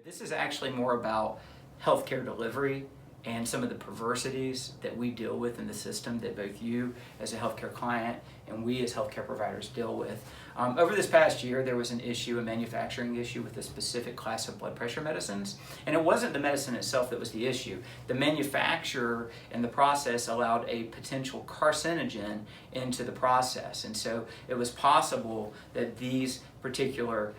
This is actually more about healthcare delivery and some of the perversities that we deal with in the system that both you as a healthcare client and we as healthcare providers deal with. Over this past year, there was a manufacturing issue with a specific class of blood pressure medicines. And it wasn't the medicine itself that was the issue. The manufacturer and the process allowed a potential carcinogen into the process. And so it was possible that these particular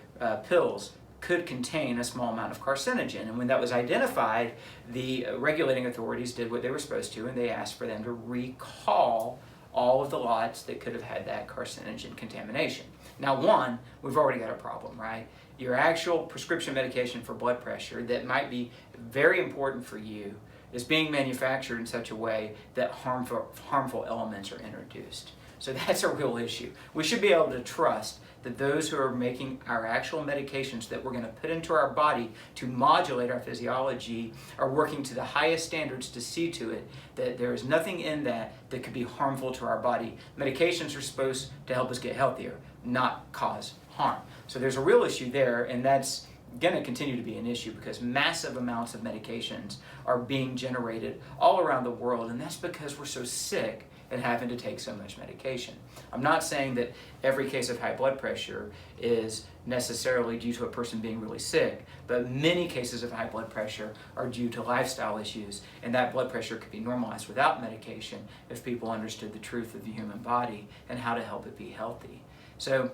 pills could contain a small amount of carcinogen. And when that was identified, the regulating authorities did what they were supposed to, and they asked for them to recall all of the lots that could have had that carcinogen contamination. Now, one, we've already got a problem, right? Your actual prescription medication for blood pressure that might be very important for you is being manufactured in such a way that harmful elements are introduced. So that's a real issue. We should be able to trust that those who are making our actual medications that we're going to put into our body to modulate our physiology are working to the highest standards to see to it that there is nothing in that that could be harmful to our body. Medications are supposed to help us get healthier, not cause harm. So there's a real issue there, and that's going to continue to be an issue because massive amounts of medications are being generated all around the world, and that's because we're so sick and having to take so much medication. I'm not saying that every case of high blood pressure is necessarily due to a person being really sick, but many cases of high blood pressure are due to lifestyle issues, and that blood pressure could be normalized without medication if people understood the truth of the human body and how to help it be healthy. So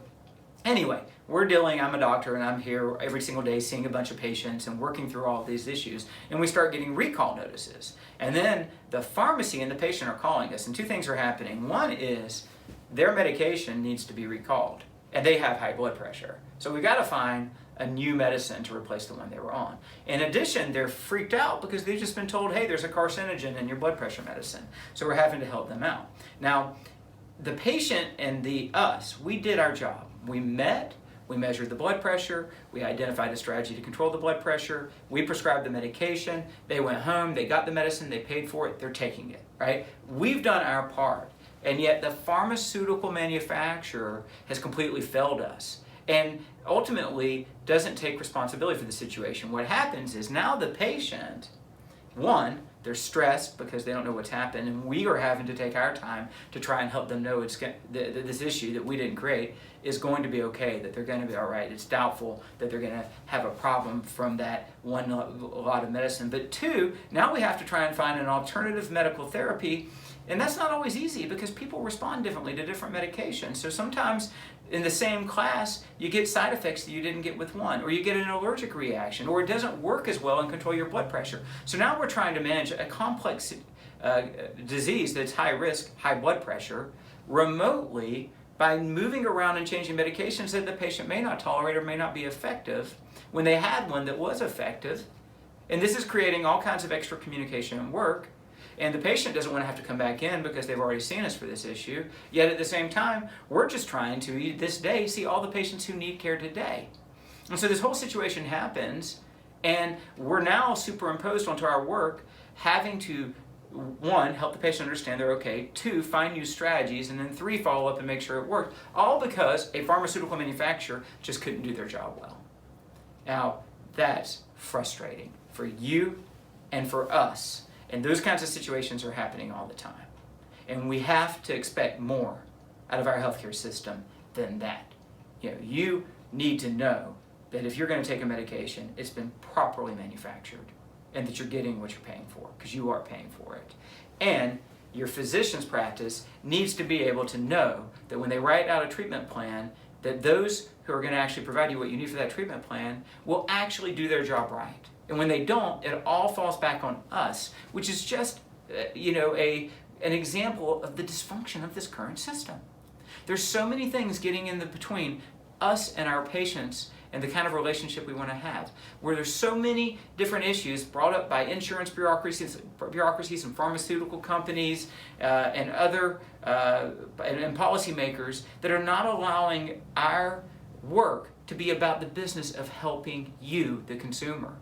anyway, I'm a doctor, and I'm here every single day seeing a bunch of patients and working through all of these issues, and we start getting recall notices. And then the pharmacy and the patient are calling us, and two things are happening. One is their medication needs to be recalled, and they have high blood pressure. So we've got to find a new medicine to replace the one they were on. In addition, they're freaked out because they've just been told, hey, there's a carcinogen in your blood pressure medicine. So we're having to help them out. Now, the patient and us, we did our job. We met, we measured the blood pressure, we identified a strategy to control the blood pressure, we prescribed the medication, they went home, they got the medicine, they paid for it, they're taking it, right? We've done our part, and yet the pharmaceutical manufacturer has completely failed us and ultimately doesn't take responsibility for the situation. What happens is now the patient, one, they're stressed because they don't know what's happened, and we are having to take our time to try and help them know this issue that we didn't create is going to be okay, that they're going to be all right. It's doubtful that they're going to have a problem from that one lot of medicine. But two, now we have to try and find an alternative medical therapy, and that's not always easy because people respond differently to different medications. So sometimes in the same class, you get side effects that you didn't get with one, or you get an allergic reaction, or it doesn't work as well and control your blood pressure. So now we're trying to manage a complex disease that's high risk, high blood pressure, remotely by moving around and changing medications that the patient may not tolerate or may not be effective when they had one that was effective. And this is creating all kinds of extra communication and work. And the patient doesn't want to have to come back in because they've already seen us for this issue. Yet at the same time, we're just trying to, this day, see all the patients who need care today. And so this whole situation happens, and we're now superimposed onto our work, having to, one, help the patient understand they're okay, two, find new strategies, and then three, follow up and make sure it worked, all because a pharmaceutical manufacturer just couldn't do their job well. Now, that's frustrating for you and for us. And those kinds of situations are happening all the time. And we have to expect more out of our healthcare system than that. You need to know that if you're going to take a medication, it's been properly manufactured and that you're getting what you're paying for, because you are paying for it. And your physician's practice needs to be able to know that when they write out a treatment plan, that those who are going to actually provide you what you need for that treatment plan will actually do their job right. And when they don't, it all falls back on us, which is just, an example of the dysfunction of this current system. There's so many things getting in between us and our patients and the kind of relationship we want to have, where there's so many different issues brought up by insurance bureaucracies and pharmaceutical companies and other and policymakers that are not allowing our work to be about the business of helping you, the consumer.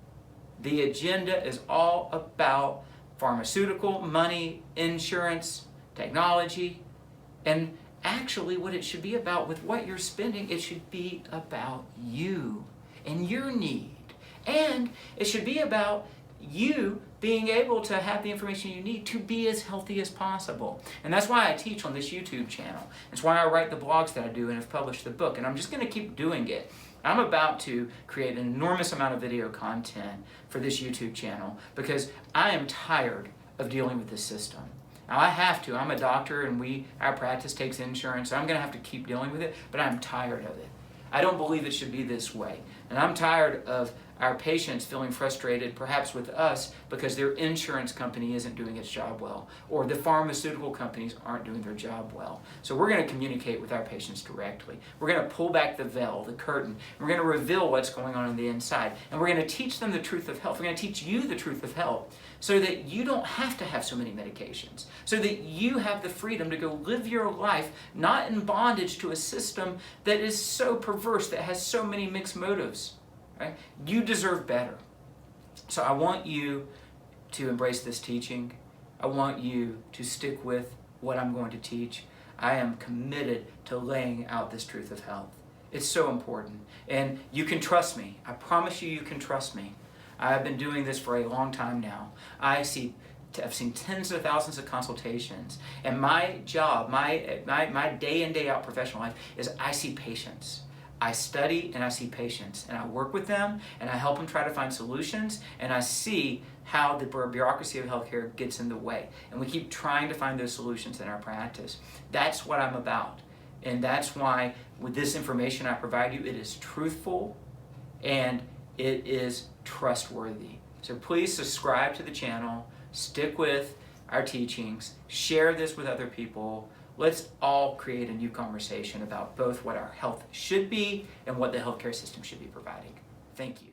The agenda is all about pharmaceutical, money, insurance, technology, and actually what it should be about with what you're spending, it should be about you and your need And it should be about you being able to have the information you need to be as healthy as possible. And that's why I teach on this YouTube channel. It's why I write the blogs that I do and have published the book. And I'm just going to keep doing it. I'm about to create an enormous amount of video content for this YouTube channel because I am tired of dealing with this system. Now I have to. I'm a doctor and our practice takes insurance, so I'm going to have to keep dealing with it, but I'm tired of it. I don't believe it should be this way. And I'm tired of our patients feeling frustrated, perhaps with us, because their insurance company isn't doing its job well, or the pharmaceutical companies aren't doing their job well. So we're going to communicate with our patients directly. We're going to pull back the veil, the curtain, and we're going to reveal what's going on the inside. And we're going to teach them the truth of health. We're going to teach you the truth of health so that you don't have to have so many medications, so that you have the freedom to go live your life not in bondage to a system that is so perverse, that has so many mixed motives. Right? You deserve better. So I want you to embrace this teaching. I want you to stick with what I'm going to teach. I am committed to laying out this truth of health. It's so important. And you can trust me. I promise you, you can trust me. I've been doing this for a long time now. I've seen tens of thousands of consultations. And my job, my day in, day out professional life is I see patients. I study and I see patients, and I work with them, and I help them try to find solutions, and I see how the bureaucracy of healthcare gets in the way. And we keep trying to find those solutions in our practice. That's what I'm about. And that's why with this information I provide you, it is truthful and it is trustworthy. So please subscribe to the channel, stick with our teachings, share this with other people. Let's all create a new conversation about both what our health should be and what the healthcare system should be providing. Thank you.